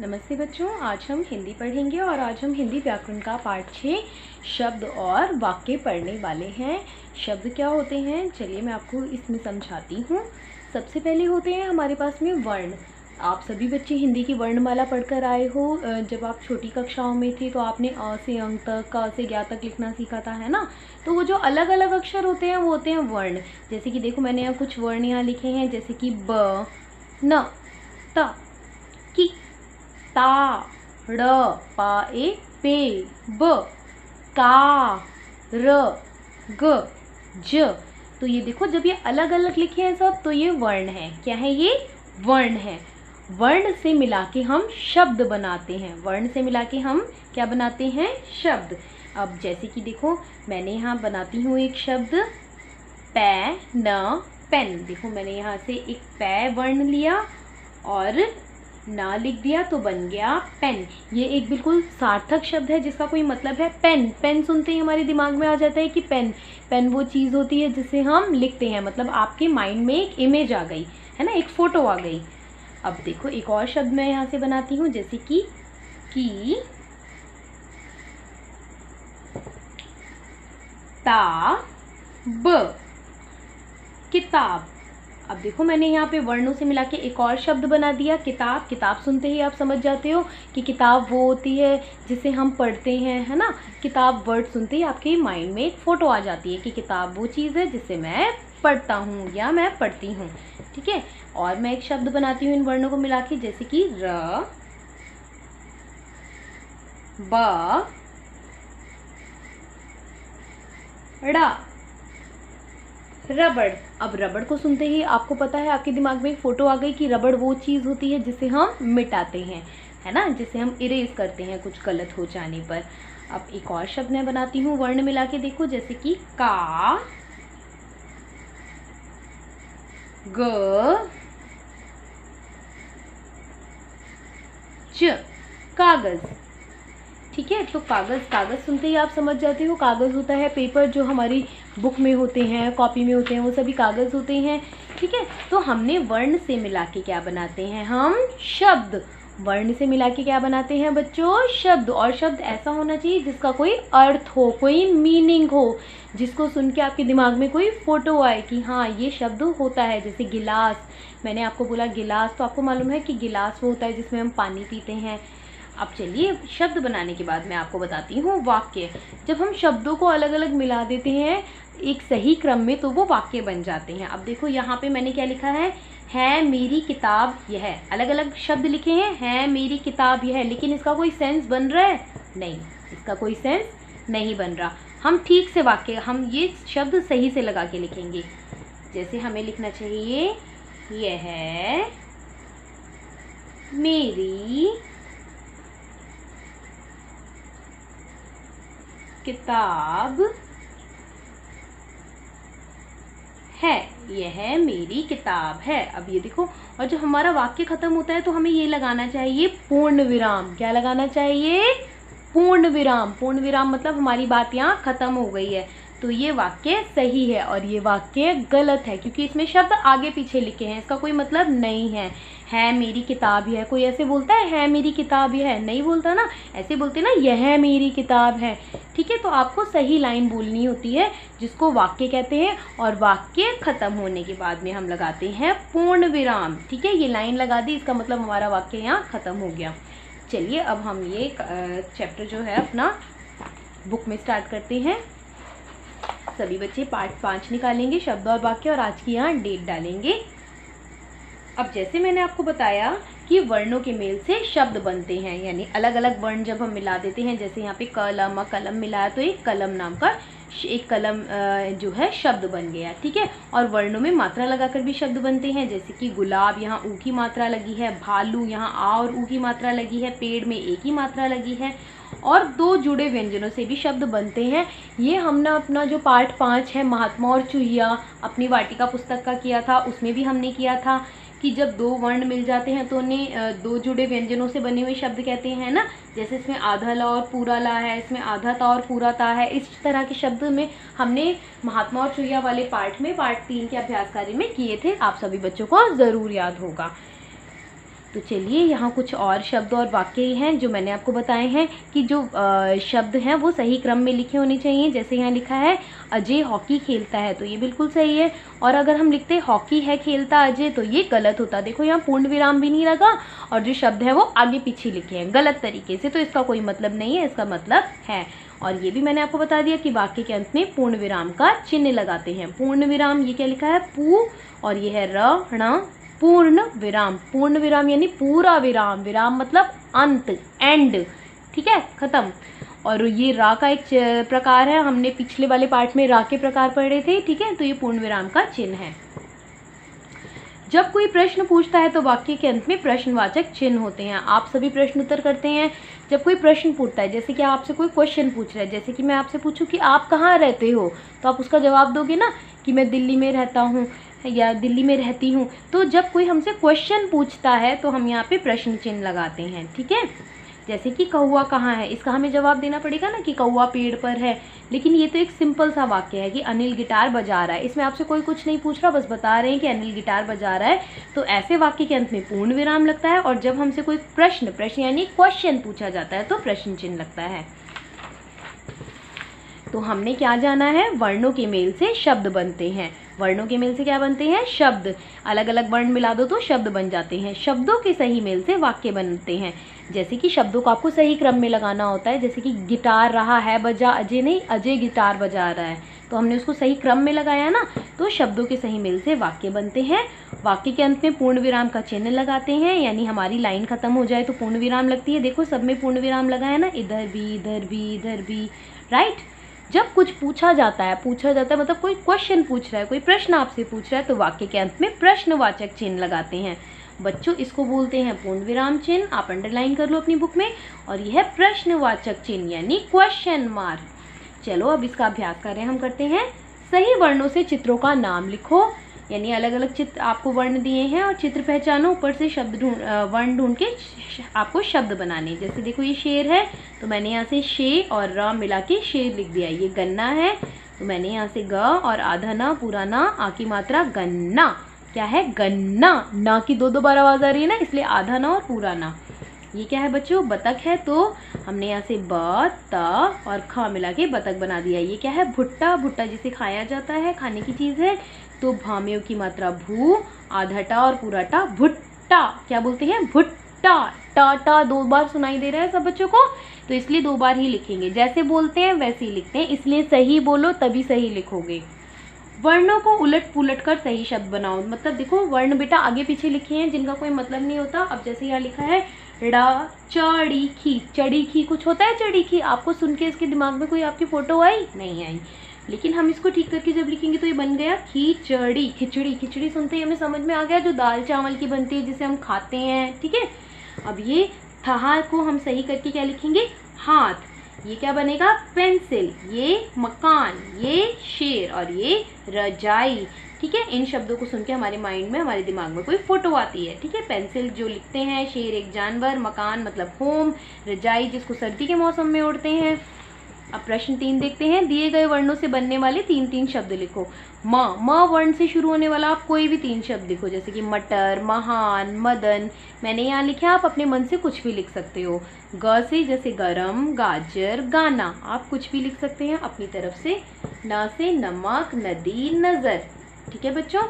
नमस्ते बच्चों, आज हम हिंदी पढ़ेंगे और आज हम हिंदी व्याकरण का पाठ 6 शब्द और वाक्य पढ़ने वाले हैं। शब्द क्या होते हैं, चलिए मैं आपको इसमें समझाती हूँ। सबसे पहले होते हैं हमारे पास में वर्ण। आप सभी बच्चे हिंदी की वर्णमाला पढ़कर आए हो। जब आप छोटी कक्षाओं में थे तो आपने अ से अंक तक, क से ज्ञ तक लिखना सीखा था, है ना। तो वो जो अलग अलग अक्षर होते हैं वो होते हैं वर्ण। जैसे कि देखो, मैंने यहाँ कुछ वर्ण यहाँ लिखे हैं, जैसे कि ब, न, त, कि, ता, ड़, पा, ए, पे, ब, का, र, ग, ज। तो ये देखो, जब ये अलग अलग लिखे हैं सब तो ये वर्ण है। क्या है ये? वर्ण है। वर्ण से मिला के हम शब्द बनाते हैं। वर्ण से मिला के हम क्या बनाते हैं? शब्द। अब जैसे कि देखो, मैंने यहाँ बनाती हूँ एक शब्द पै न पेन। देखो, मैंने यहाँ से एक पै वर्ण लिया और ना लिख दिया तो बन गया पेन। ये एक बिल्कुल सार्थक शब्द है जिसका कोई मतलब है पेन। पेन सुनते ही हमारे दिमाग में आ जाता है कि पेन पेन वो चीज़ होती है जिसे हम लिखते हैं। मतलब आपके माइंड में एक इमेज आ गई है ना, एक फ़ोटो आ गई। अब देखो, एक और शब्द मैं यहाँ से बनाती हूँ, जैसे कि ता ब, किताब। अब देखो, मैंने यहाँ पे वर्णों से मिला के एक और शब्द बना दिया, किताब। किताब सुनते ही आप समझ जाते हो कि किताब वो होती है जिसे हम पढ़ते हैं, है ना। किताब वर्ड सुनते ही आपके माइंड में एक फ़ोटो आ जाती है कि किताब वो चीज़ है जिसे मैं पढ़ता हूँ या मैं पढ़ती हूँ। ठीक है। और मैं एक शब्द बनाती हूँ इन वर्णों को मिला के, जैसे कि र, ब, ड़ा, रबड़। अब रबड़ को सुनते ही आपको पता है, आपके दिमाग में एक फ़ोटो आ गई कि रबड़ वो चीज़ होती है जिसे हम मिटाते हैं, है ना, जिसे हम इरेज करते हैं कुछ गलत हो जाने पर। अब एक और शब्द मैं बनाती हूँ वर्ण मिला के, देखो, जैसे कि का, ग, च, कागज। ठीक है। तो कागज़ सुनते ही आप समझ जाते हो, कागज़ होता है पेपर, जो हमारी बुक में होते हैं, कॉपी में होते हैं, वो सभी कागज़ होते हैं। ठीक है। तो हमने वर्ण से मिला के क्या बनाते हैं? हम शब्द। वर्ण से मिला के क्या बनाते हैं बच्चों? शब्द। और शब्द ऐसा होना चाहिए जिसका कोई अर्थ हो, कोई मीनिंग हो, जिसको सुन के आपके दिमाग में कोई फ़ोटो आए कि हाँ ये शब्द होता है। जैसे गिलास, मैंने आपको बोला गिलास, तो आपको मालूम है कि गिलास वो होता है जिसमें हम पानी पीते हैं। अब चलिए, शब्द बनाने के बाद मैं आपको बताती हूँ वाक्य। जब हम शब्दों को अलग अलग मिला देते हैं एक सही क्रम में तो वो वाक्य बन जाते हैं। अब देखो, यहाँ पे मैंने क्या लिखा है मेरी किताब यह। अलग अलग शब्द लिखे हैं, है मेरी किताब यह, लेकिन इसका कोई सेंस बन रहा है? नहीं, इसका कोई सेंस नहीं बन रहा। हम ठीक से वाक्य, हम ये शब्द सही से लगा के लिखेंगे। जैसे हमें लिखना चाहिए, यह मेरी किताब है। यह मेरी किताब है। अब ये देखो, और जब हमारा वाक्य खत्म होता है तो हमें ये लगाना चाहिए पूर्ण विराम। क्या लगाना चाहिए? पूर्ण विराम। पूर्ण विराम मतलब हमारी बात यहाँ खत्म हो गई है, तो ये वाक्य सही है। और ये वाक्य गलत है क्योंकि इसमें शब्द आगे पीछे लिखे हैं, इसका कोई मतलब नहीं है मेरी किताब यह। कोई ऐसे बोलता है मेरी किताब यह? नहीं बोलता ना, ऐसे बोलते ना, यह मेरी किताब है। ठीक है। तो आपको सही लाइन बोलनी होती है जिसको वाक्य कहते हैं, और वाक्य खत्म होने के बाद में हम लगाते हैं पूर्ण विराम। ठीक है। ये लाइन लगा दी, इसका मतलब हमारा वाक्य यहाँ खत्म हो गया। चलिए, अब हम ये चैप्टर जो है अपना बुक में स्टार्ट करते हैं। सभी बच्चे पार्ट 5 निकालेंगे, शब्द और वाक्य, और आज की यहाँ डेट डालेंगे। अब जैसे मैंने आपको बताया कि वर्णों के मेल से शब्द बनते हैं, यानी अलग अलग वर्ण जब हम मिला देते हैं, जैसे यहाँ पे कलम कलम मिलाया तो एक कलम नाम का एक कलम जो है शब्द बन गया। ठीक है। और वर्णों में मात्रा लगाकर भी शब्द बनते हैं, जैसे कि गुलाब, यहाँ ऊ की मात्रा लगी है, भालू, यहाँ आ और ऊ की मात्रा लगी है, पेड़ में ए की मात्रा लगी है, और दो जुड़े व्यंजनों से भी शब्द बनते हैं। ये हमने अपना जो पार्ट 5 है महात्मा और चूहिया, अपनी वाटिका पुस्तक का किया था, उसमें भी हमने किया था कि जब दो वर्ण मिल जाते हैं तो उन्हें दो जुड़े व्यंजनों से बने हुए शब्द कहते हैं ना। जैसे इसमें आधा ला और पूरा ला है, इसमें आधा ता और पूरा ता है। इस तरह के शब्द में हमने महात्मा और चूहिया वाले पार्ट में, पार्ट 3 के अभ्यास कार्य में किए थे। आप सभी बच्चों को ज़रूर याद होगा। तो चलिए यहाँ कुछ और शब्द और वाक्य हैं जो मैंने आपको बताए हैं कि जो शब्द हैं वो सही क्रम में लिखे होने चाहिए। जैसे यहाँ लिखा है अजय हॉकी खेलता है, तो ये बिल्कुल सही है। और अगर हम लिखते हॉकी है खेलता अजय, तो ये गलत होता। देखो यहाँ पूर्ण विराम भी नहीं लगा और जो शब्द है वो आगे पीछे लिखे हैं गलत तरीके से, तो इसका कोई मतलब नहीं है, इसका मतलब है। और ये भी मैंने आपको बता दिया कि वाक्य के अंत में पूर्ण विराम का चिन्ह लगाते हैं। पूर्ण विराम, ये क्या लिखा है पू, और ये है ण पूर्ण विराम। पूर्ण विराम यानी पूरा विराम, विराम मतलब अंत, एंड, ठीक है, खत्म। और ये रा का एक प्रकार है, हमने पिछले वाले पार्ट में रा के प्रकार पढ़े थे, ठीक है। तो ये पूर्ण विराम का चिन्ह है। जब कोई प्रश्न पूछता है तो वाक्य के अंत में प्रश्नवाचक चिन्ह होते हैं। आप सभी प्रश्न उत्तर करते हैं जब कोई प्रश्न पूछता है, जैसे कि आपसे कोई क्वेश्चन पूछ रहा है, जैसे कि मैं आपसे पूछूं कि आप कहाँ रहते हो, तो आप उसका जवाब दोगे ना कि मैं दिल्ली में रहता हूँ या दिल्ली में रहती हूँ। तो जब कोई हमसे क्वेश्चन पूछता है तो हम यहाँ पे प्रश्न चिन्ह लगाते हैं, ठीक है। जैसे कि कौवा कहाँ है, इसका हमें जवाब देना पड़ेगा ना कि कौवा पेड़ पर है। लेकिन ये तो एक सिंपल सा वाक्य है कि अनिल गिटार बजा रहा है, इसमें आपसे कोई कुछ नहीं पूछ रहा, बस बता रहे हैं कि अनिल गिटार बजा रहा है। तो ऐसे वाक्य के अंत में पूर्ण विराम लगता है। और जब हमसे कोई प्रश्न यानी क्वेश्चन पूछा जाता है तो प्रश्न चिन्ह लगता है। तो हमने क्या जाना है, वर्णों के मेल से शब्द बनते हैं। वर्णों के मेल से क्या बनते हैं, शब्द। अलग अलग वर्ण मिला दो तो शब्द बन जाते हैं। शब्दों के सही मेल से वाक्य बनते हैं। जैसे कि शब्दों को आपको सही क्रम में लगाना होता है। जैसे कि गिटार रहा है बजा, अजय नहीं, अजय गिटार बजा रहा है, तो हमने उसको सही क्रम में लगाया ना, तो शब्दों के सही मेल से वाक्य बनते हैं। वाक्य के अंत में पूर्ण विराम का चिन्ह लगाते हैं, यानी हमारी लाइन खत्म हो जाए तो पूर्ण विराम लगती है। देखो सब में पूर्ण विराम लगा है ना, इधर भी, इधर भी, इधर भी, राइट। जब कुछ पूछा जाता है मतलब कोई क्वेश्चन पूछ रहा है, कोई प्रश्न आपसे पूछ रहा है, तो वाक्य के अंत में प्रश्नवाचक चिन्ह लगाते हैं। बच्चों इसको बोलते हैं पूर्ण विराम चिन्ह, आप अंडरलाइन कर लो अपनी बुक में। और यह है प्रश्नवाचक चिन्ह यानी क्वेश्चन मार्क। चलो अब इसका अभ्यास करें, हम करते हैं। सही वर्णों से चित्रों का नाम लिखो, यानी अलग अलग चित्र आपको वर्ण दिए हैं और चित्र पहचानो, ऊपर से शब्द वर्ण ढूंढ के आपको शब्द बनाने। जैसे देखो ये शेर है, तो मैंने यहाँ से शे और र मिला के शेर लिख दिया। ये गन्ना है, तो मैंने यहाँ से ग और आधा ना पूरा ना आ की मात्रा गन्ना, क्या है गन्ना। ना की दो बार आवाज आ रही है ना, इसलिए आधा ना और पूरा ना। ये क्या है बच्चों, बतख है, तो हमने यहाँ से ब त और ख मिला के बतख बना दिया। ये क्या है, भुट्टा, भुट्टा जिसे खाया जाता है, खाने की चीज़ है, तो भामेव की मात्रा भू, आधा टा और पूरा टा, भुट्टा। क्या बोलते हैं, भुट्टा। टा टा दो बार सुनाई दे रहा है सब बच्चों को, तो इसलिए दो बार ही लिखेंगे। जैसे बोलते हैं वैसे ही लिखते हैं, इसलिए सही बोलो तभी सही लिखोगे। वर्णों को उलट पुलट कर सही शब्द बनाओ। मतलब देखो वर्ण बेटा आगे पीछे लिखे हैं जिनका कोई मतलब नहीं होता। अब जैसे यहाँ लिखा है ड़ा चड़ी खी, चड़ी खी कुछ होता है चड़ी खी, आपको सुन के इसके दिमाग में कोई आपकी फोटो आई नहीं आई, लेकिन हम इसको ठीक करके जब लिखेंगे तो ये बन गया खिचड़ी। खिचड़ी, खिचड़ी सुनते ही हमें समझ में आ गया जो दाल चावल की बनती है जिसे हम खाते हैं, ठीक है। अब ये ठहा को हम सही करके क्या लिखेंगे, हाथ। ये क्या बनेगा, पेंसिल। ये मकान, ये शेर और ये रजाई, ठीक है। इन शब्दों को सुन के हमारे माइंड में, हमारे दिमाग में कोई फोटो आती है, ठीक है। पेंसिल जो लिखते हैं, शेर एक जानवर, मकान मतलब होम, रजाई जिसको सर्दी के मौसम में ओढ़ते हैं। अब प्रश्न 3 देखते हैं। दिए गए वर्णों से बनने वाले 3 शब्द लिखो। म वर्ण से शुरू होने वाला आप कोई भी 3 शब्द लिखो, जैसे कि मटर, महान, मदन। मैंने यहाँ लिखा, आप अपने मन से कुछ भी लिख सकते हो। ग से जैसे गरम, गाजर, गाना, आप कुछ भी लिख सकते हैं अपनी तरफ से। न से नमक, नदी, नजर, ठीक है बच्चों।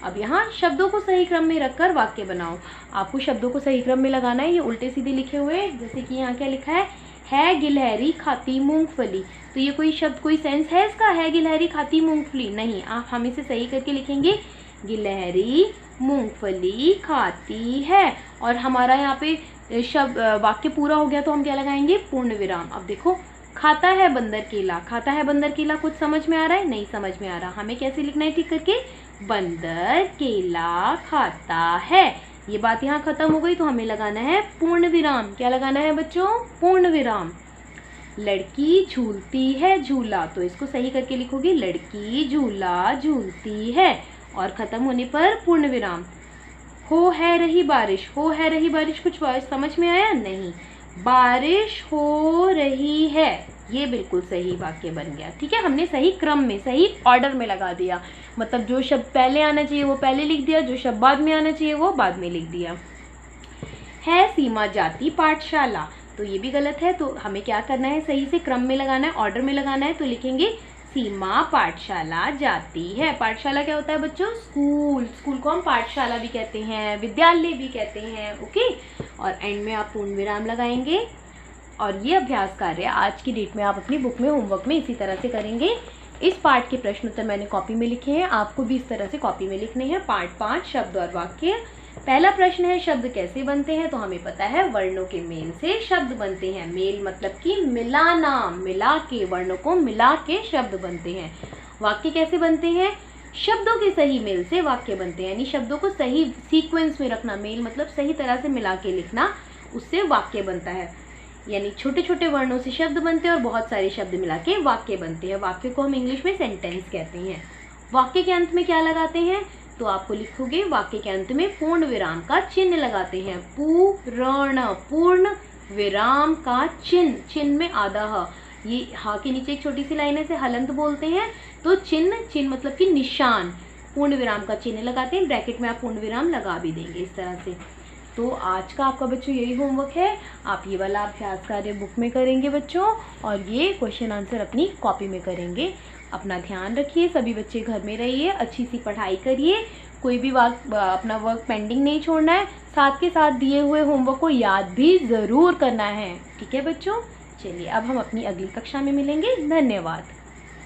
अब यहाँ शब्दों को सही क्रम में रखकर वाक्य बनाओ। आपको शब्दों को सही क्रम में लगाना है, ये उल्टे सीधे लिखे हुए। जैसे कि यहाँ क्या लिखा है गिलहरी खाती मूंगफली, तो ये कोई शब्द, कोई सेंस है इसका, है गिलहरी खाती मूंगफली, नहीं। आप हम इसे सही करके लिखेंगे, गिलहरी मूंगफली खाती है। और हमारा यहाँ पे शब्द वाक्य पूरा हो गया तो हम क्या लगाएंगे, पूर्ण विराम। अब देखो, खाता है बंदर केला, खाता है बंदर केला, कुछ समझ में आ रहा है, नहीं समझ में आ रहा। हमें कैसे लिखना है ठीक करके, बंदर केला खाता है। ये बात यहाँ खत्म हो गई तो हमें लगाना है पूर्ण विराम। क्या लगाना है बच्चों, पूर्ण विराम। लड़की झूलती है झूला, तो इसको सही करके लिखोगे, लड़की झूला झूलती है। और खत्म होने पर पूर्ण विराम। हो है रही बारिश, हो है रही बारिश, कुछ समझ में आया, नहीं। बारिश हो रही है, ये बिल्कुल सही वाक्य बन गया, ठीक है। हमने सही क्रम में, सही ऑर्डर में लगा दिया। मतलब जो शब्द पहले आना चाहिए वो पहले लिख दिया, जो शब्द बाद में आना चाहिए वो बाद में लिख दिया। है सीमा जाति पाठशाला, तो ये भी गलत है। तो हमें क्या करना है, सही से क्रम में लगाना है, ऑर्डर में लगाना है। तो लिखेंगे सीमा पाठशाला जाती है। पाठशाला क्या होता है बच्चों, स्कूल। स्कूल को हम पाठशाला भी कहते हैं, विद्यालय भी कहते हैं। ओके, और एंड में आप पूर्ण विराम लगाएंगे। और ये अभ्यास कार्य आज की डेट में आप अपनी बुक में होमवर्क में इसी तरह से करेंगे। इस पाठ के प्रश्न उत्तर मैंने कॉपी में लिखे हैं, आपको भी इस तरह से कॉपी में लिखने हैं। पाठ 5 शब्द और वाक्य। पहला प्रश्न है शब्द कैसे बनते हैं, तो हमें पता है वर्णों के मेल से शब्द बनते हैं। मेल मतलब कि मिलाना, मिला के, वर्णों को मिला के शब्द बनते हैं। वाक्य कैसे बनते हैं, शब्दों के सही मेल से वाक्य बनते हैं, यानी शब्दों को सही सीक्वेंस में रखना। मेल मतलब सही तरह से मिला के लिखना, उससे वाक्य बनता है। यानी छोटे छोटे वर्णों से शब्द बनते हैं और बहुत सारे शब्द मिला के वाक्य बनते हैं। वाक्य को हम इंग्लिश में सेंटेंस कहते हैं। वाक्य के अंत में क्या लगाते हैं, तो आपको लिखोगे वाक्य के अंत में पूर्ण विराम का चिन्ह लगाते हैं। पूर्ण विराम का चिन्ह, चिन्ह में आधा ह, ये हा के नीचे एक छोटी सी लाइन है, इसे हलंत बोलते हैं। तो चिन्ह मतलब कि निशान, पूर्ण विराम का चिन्ह लगाते हैं। ब्रैकेट में आप पूर्ण विराम लगा भी देंगे इस तरह से। तो आज का आपका बच्चों यही होमवर्क है। आप ये वाला अभ्यास कार्य बुक में करेंगे बच्चों, और ये क्वेश्चन आंसर अपनी कॉपी में करेंगे। अपना ध्यान रखिए, सभी बच्चे घर में रहिए, अच्छी सी पढ़ाई करिए, कोई भी अपना वर्क पेंडिंग नहीं छोड़ना है। साथ के साथ दिए हुए होमवर्क को याद भी ज़रूर करना है। ठीक है बच्चों, चलिए अब हम अपनी अगली कक्षा में मिलेंगे। धन्यवाद।